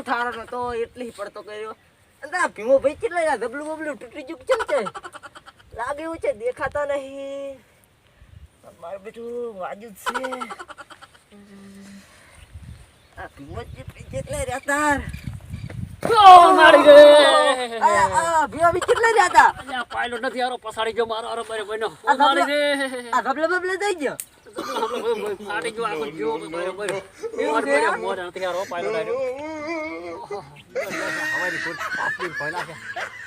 થાળો તો એટલી પડતો કર્યો. અને આ ભીમો ભાઈ કેટલા યાર ડબલું બબલું તૂટી ચૂક છે ને લાગે એવું છે દેખાતા નહીં. મારું બેટું વાજુ જ છે. આ ભીમો કેટલા રહેતા મારી ગઈ ભીમો ભાઈ કેટલા રહેતા આ પાયલોટ નથી આરો પસાડી ગયો મારો આરો મારે બનો મારી ગઈ આ ડબલે બબલે થઈ ગયો. ફાટી ગયો આખો જીવો બરાબર એવું છે મોર નથી આરો પાયલોટ આવ્યો હવારી ફૂટ પાપડી ફોલા છે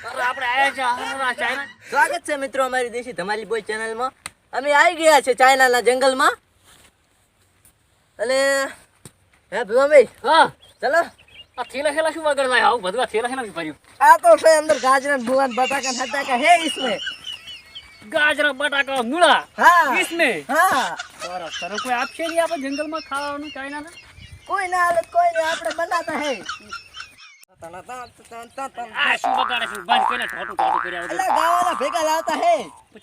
અરે આપણે આયા છે હમણાં ચાઇના. સ્વાગત છે મિત્રો અમારી દેશી ધમાલી બોય ચેનલમાં. અમે આવી ગયા છે ચાઇનાના જંગલમાં. અને હે ભીમાભાઈ હા ચલો આ થેલા ખેલા શું વગર લાય આવું બધું આ થેલા ખેલા ભર્યું આ તો છે અંદર ગાજર ભુવન બટાકા હટાકા है इसमें. ગાજર બટાકા મૂળા हाँ इसमें हाँ સરસ સરસ કોઈ આપશે નહીં આપણે જંગલમાં ખાવાનું ચાઇનાના कोई ना हालत कोई नहीं આપણે બનાતા है. આ શું વગાડે છે બંધ કરીને ઠોટું ઠોટું કર્યા વગર अल्लाह गाँव वाला भेगा लाता है.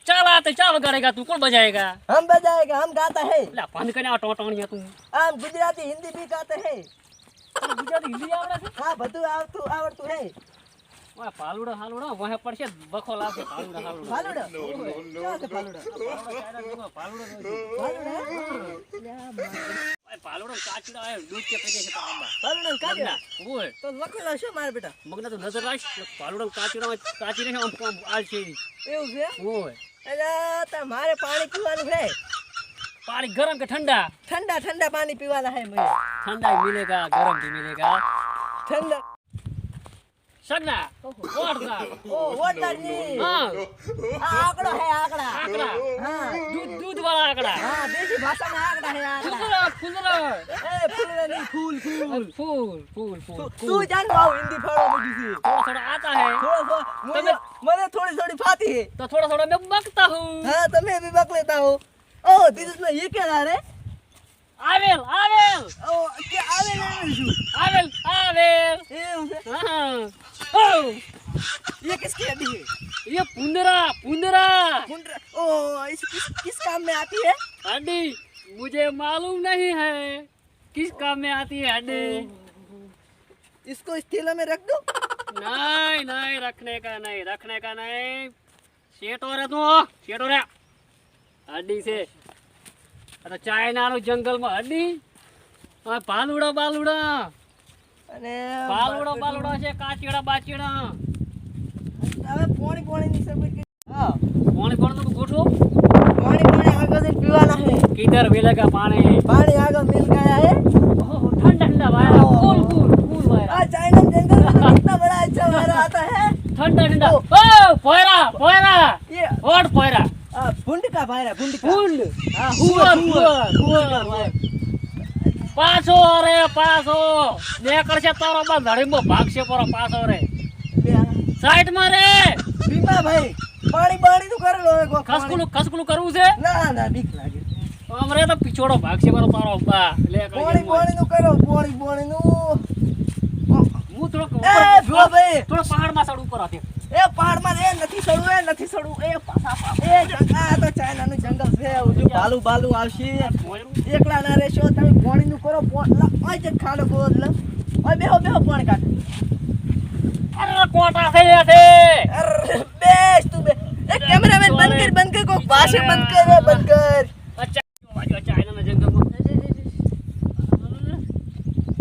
ચાલ આ તો ચા વગાડેગા તું કોણ બજાયેગા हम बजाएगा हम गाता है. એટલે બંધ કરીને આ ટોટોણિયા તું हम गुजराती हिंदी भी गाते हैं. તને ગુજરાતી હિન્દી આવડે છે हाँ બધું આવડતું है. ઓય પાલુડા હાલુડા વહે પડશે બખો લાગે પાલુડા હાલુડા फालूड़ा क्या से फालूड़ा फालूड़ा ઓય પાલુડા કાચડા આય દૂધ કે પજે છે તાંબા फालूड़ा काटिया ઓય તો લખેલા છે મારા બેટા મગના તો નજર રાખ પાલુડા કાચડા કાચી ને આમ આલ છે એવું છે. ઓય અલા તમારે પાણી પીવાનું છે. પાણી ગરમ કે ઠંડા ठंडा ठंडा पानी पीवाना है मुझे. ठंडा ही मिलेगा गरम भी मिलेगा ठंडा सगना वोटदा ओ वोटर नहीं हां आंकड़ा है आंकड़ा. आकड़ा हाँ दूध वाला आकड़ा हाँ देसी भाषा में आंकड़ा है आंकड़ा. फुलरा ए फूल नहीं फूल फूल फूल फूल तू जान पाओ हिंदी पढ़ो मुझे से थोड़ा थोड़ा आता है थोड़ा मुझे थोड़ी थोड़ी फाती है. तो थोड़ा थोड़ा मैं बकता हूँ हाँ तो मैं भी बक लेता हूँ. ओ दिस में ये क्या ला रहे. आवेल आवेल ओ क्या आवे नहीं आवेल आवेल ये उसे हाँ ओ ये किसकी हड्डी है. ये पुंदरा पुंदरा मुंड्रा ओ किस काम में आती है. हड्डी मुझे मालूम नहीं है किस काम में आती है हड्डी इसको इस थैला में रख दो. नहीं नहीं रखने का नहीं सेटो रे तू सेटो रे हड्डी से अरे चाइना नो जंगल में हड्डी और बालूड़ा बालूड़ा અને બાલુડા બાલુડા છે કાચીડા બાચીડા હવે પાણી ની સબૂત હા પાણી પાણી તો ગોઠવો પાણી આગળ से पीवाना है. किधर मिलेगा पानी पानी आगे मिल गया है. ओह ठंडा ठंडा वायरा कूल कूल कूल वायरा आज चाइना जंगल में तो कितना बड़ा अच्छा वायरा आता है. ठंडा ठंडा ओ पोयरा पोयरा ये और पोयरा भुंड का वायरा भुंड का. फुंड हाँ हुआ पासो रे पासो नेकर से तारो बा धड़ीमो भागसे परो पासो रे साइड में रे बीमा भाई पानी तो कर लो एक खसकुलू करવું છે ना ना बीक लागे. हमरे तो पिछोड़ो भागसे परो तारो बा ले पानी तो करो पानी नो હું થોડો ए भो भाई થોડો પહાડ માં ચડ ઉપર આતે ए पहाड़ में ए નથી સડું એ પાછા એ આ તો ચાઇના નું જંગલ છે. જો બાલુ આવશે એકલા ના રહેશો તમે પાણી નું કરો ઓય જ ખાડો બોલ ઓય બેહો પાણી કાઢ. અરે કોટા થઈ છે અરે બેસ તું બે એ કેમેરામેન બંધ કર કોક પાસે બંધ કર અચ્છા વાજો ચાઇના ના જંગલ માં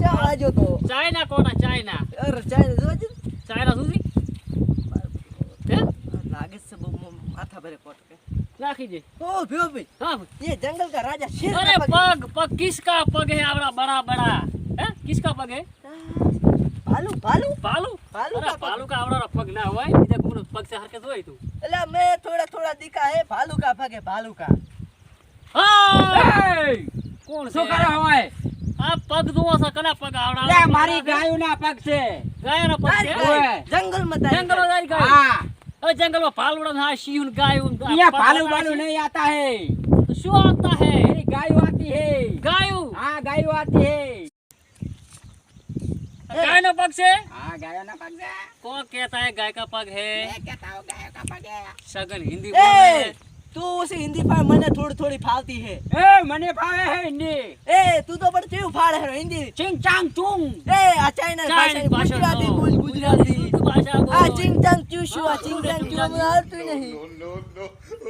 ચા આજો તો ચાઇના કોટા ચાઇના અરે ચાઇના જોજે ચાઇના સુધી હે લાગે છે બહુ માથા ભરે કોટ કે નાખી દે ओ भ्यो भाई हां ये जंगल का राजा शेर अरे का पग पग किसका पग है आवड़ा बड़ा बड़ा है किसका पग है भालू भालू भालू अरे का पग. भालू का आवड़ा पग ना होय इधर कोन पग से हरकत होय तू एला मैं थोड़ा दिखा है भालू का पग है भालू का. हाय कोण શું કરે હોય આ પગ જોવો છે કના પગ આવડા લે મારી ગાયોના પગ છે ગાયનો પગ છે ઓય जंगल में जंगल में जाई गाय હા अरे जंगल में भालूड़ा ना शिहुन गाय ये भालू भालू नहीं आता है तो शू आता है मेरी गाय आती है गायू हाँ गाय आती है गाय ना पग से हाँ गायों ना पग है कौन कहता है गाय का पग है मैं कहता हूँ गायों का पग है सगन हिंदी ए बोल तू उसी हिंदी फाड़ मैंने थोड़ी थोड़ी फालती है ए મને ભાવે है हिंदी ए तू तो बड़ क्यों फाड़ है हिंदी चिंग चांग चुंग ए आ चाइना चाइनीज भाषा गुजराती नो। बोल गुजराती शुद्ध भाषा बोल। आ चिंग चांग चू शू आ चिंग चांग चू में आती नहीं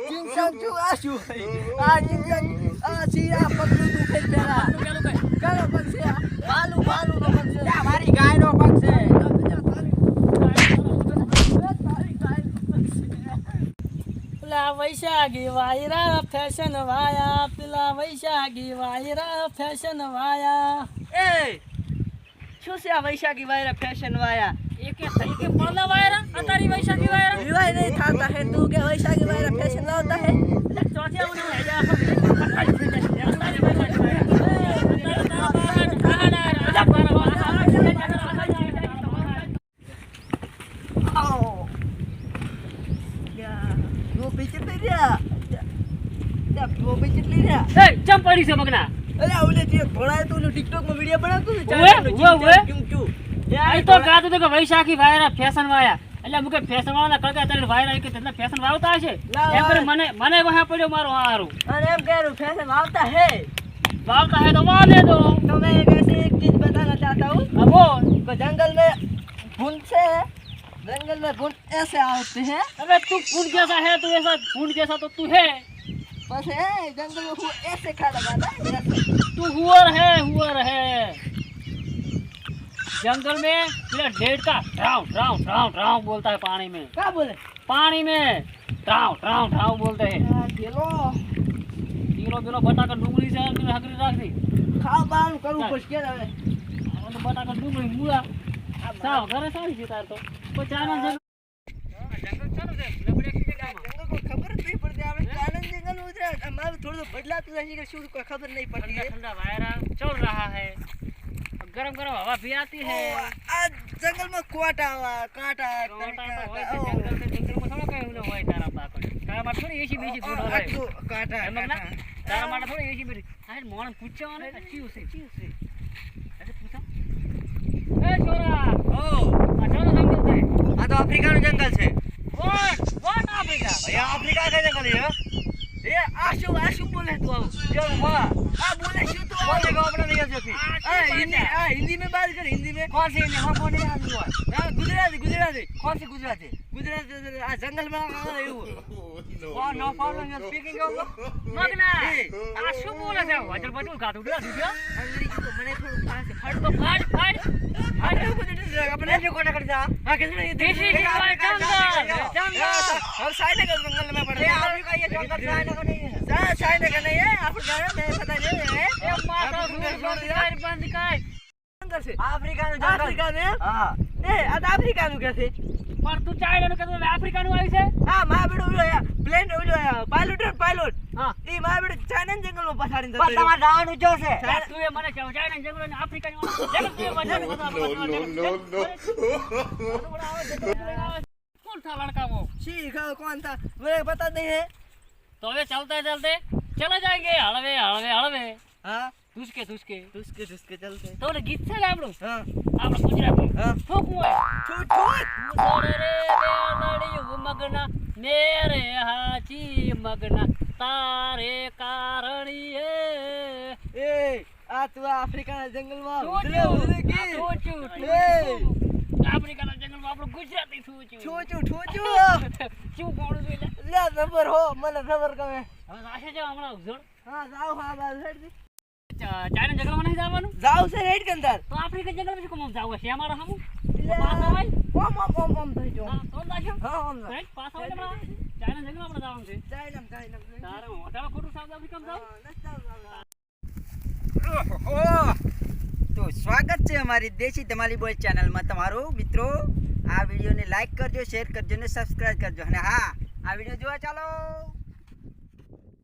चिंग चांग चू आ शू आ चिंग चांग आ सी आ पकड़ू तू फिर तेरा करो पग से आ बालू बालू नो पग से આ મારી ગાયનો પગ છે પેલા વૈશાખી વાયરા ફેશન વાયા પેલા વૈશાખી વાયરા ફેશન વાયા ए શું છે આ વૈશાખી વાયરા ફેશન વાયા એકે પડલા વાયરા અતારી વૈશાખી વાયરા વિવાહ नहीं थाता है तू के वैशाखी वायरा फैशन लाता है એટલે ચોથિયા મને હેજા અતારી વૈશાખી आओ क्या वो पीछे ले रहा क्या वो पीछे ले रहा એ ચમ પડી છે મગના अरे ओले जे थोड़ा है तू टिकटॉक में वीडियो बनातो ओए, ओए, क्यों क्यों અહીં તો ગાતું હતું કે વૈશાખી વાયરા ફેશન વાયા એટલે મુકે ફેશન વાળા કળકે અત્યારે વાયરા કે એટલે ફેશન વાવતા હશે ના, એમ કરી વાય. મને વહા પડ્યો મારો હારું अरे हम कह रहे फैशन आता है વાવતા હે તો વાલે દો तो मैं एक ऐसी एक चीज बताना चाहता हूँ अब बोल तो जंगल में भून से जंगल में भून ऐसे आते हैं अबे तू फूड जैसा है तू ऐसा फूड जैसा तो तू है बस है जंगल में वो ऐसे खा लगाना है तू हुअर है जंगल में तेरा डेढ़ का ड्राउ ड्राउ ड्राउ ड्राउ बोलता है पानी में क्या बोले पानी में ड्राउ ड्राउ ड्राउ बोलते हैं चलो किलो किलो बटाका डूंगरी से हकरी राख दी खाओ बाल करूँ कुछ क्या रहे तो बटाका डूंगरी मूला साव घरे सारी છે તાર તો કોઈ ચાના જંગલ ચાલુ છે લબડે કી जंगल को खबर नहीं पड़ती આપણે ચાણંદ જંગલ में उतरा हमारे थोड़ा तो बदलाતું रहती है શું કોઈ ખબર नहीं पड़ती ठंडा है ठंडा वायरा चल रहा है गरम गरम हवा भी आती है आज जंगल में कांटा कांटा तो હોય છે જંગल से जंगल में थोड़ा कहीं હોય તારા પાકડ તારા માટે થોડી એસી બેસી ગુણ હોય कांटा એમ ના તારા માટે થોડી એસી બેસી આ મોણ પૂછ્યો ને ચીવ છે અરે પૂછો એ છોરા ओ આ ચાલો જંગલ છે આ તો આફ્રિકાનું જંગલ છે વોટ આફ્રિકા ભાઈ આફ્રિકા કઈ જંગલ છે એ આશુ બોલે તું આવું ચલ વાહ આ બોલે શું તું બોલે આવું ગો આપણે નહીં જતી हिंदी में बात कर हिंदी में कौन सी हिंदी हम कौन नहीं आती हुआ हाँ, गुजराती गुजराती कौन सी गुजराती गुजराती आ जंगल में એવું Oh, no problem. You're speaking of Magna. આ શું બોલે છે વજન બધું ખાતું દે દીધો અંગ્રેજી તો મને થોડું ખાસ છે ફાડ તો ફાડ આપણે આપણે जो कोटा कर जा हां कितने देसी शिवाय जंगल और साइड का जंगल में पड़ रहा है का ये जंगल साइड का नहीं है साइड का नहीं है अफ्रीका में पता नहीं है ए माता बंद कर जंगल से अफ्रीका નું अफ्रीका में हां ए आ तो अफ्रीका નું कैसे पर तू चाइना નું કદો અફ્રિકા નું આવી છે हां मा बेडो प्लेन पायलट हां ई मा बेडो चाइना जंगल में पछाड़ी પણ તમારે જવાનું જો છે તું એ મને ચાઇના જંગલ અને અફ્રિકા ની कौन था लड़का वो ठीक है कौन था मुझे पता नहीं है तो अबे चलते चलते चले जाएंगे हलवे हलवे हलवे हां तुझके तुझके उसके चलते तो ने गीत છે ને આપણું हां આપણું ગુજરાતી हां ફૂકવું હોય ठूट ठूट મોરે રે બેલડી મગના મેરે હાચી મગના તારે કારણી હે ए आ तू अफ्रीका जंगल में છૂચું આફ્રિકાના જંગલમાં આપણું ગુજરાતી છૂચું ठूचू ठूचू શું કોણ છે લે ले नंबर हो મને ખબર કમે હવે આશે છે હમણાં ઉજળ हां जाओ हां बात हेड ચાઇના જંગલમાં નહીં જવાનું जाओ से रेड के अंदर તો આફ્રિકા જંગલમાં શું કામ જાવું છે અમારા સામું ले પાછા હોય ओम થઈ જો હા તો જાજો हां ओम રાઈટ પાછા હોય હમણાં ચાઇના જંગલમાં આપણે જવાનું છે चाइना તારે મોટા ખોટું સાઉથ આફ્રિકામાં જાવ તો સ્વાગત છે અમારી દેશી ધમાલી બોય ચેનલમાં તમારું મિત્રો આ વિડીયોને લાઈક કરજો શેર કરજો અને સબસ્ક્રાઇબ કરજો અને હા આ વિડીયો જોવા ચાલો